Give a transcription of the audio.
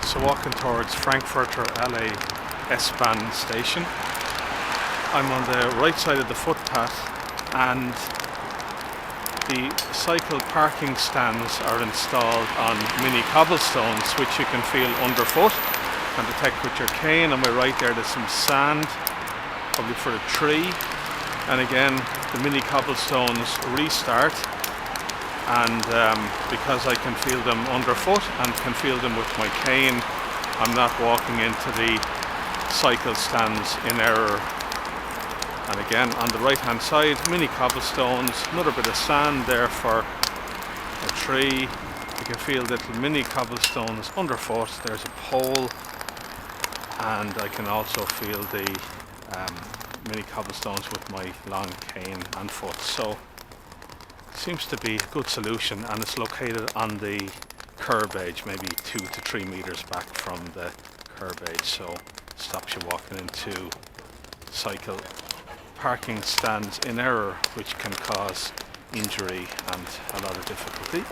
So walking towards Frankfurter Allee S+U Bahn station. I'm on the right side of the footpath, and the cycle parking stands are installed on mini cobblestones which you can feel underfoot and detect with your cane. On my right there's some sand, probably for a tree, and again the mini cobblestones restart, and because I can feel them underfoot and can feel them with my cane, I'm not walking into the cycle stands in error. And again on the right hand side, mini cobblestones, another bit of sand there for a tree. You can feel little mini cobblestones underfoot. There's a pole, and I can also feel the mini cobblestones with my long cane and foot. So seems to be a good solution, and it's located on the kerb edge, maybe 2 to 3 meters back from the kerb edge, so stops you walking into cycle parking stands in error, which can cause injury and a lot of difficulty.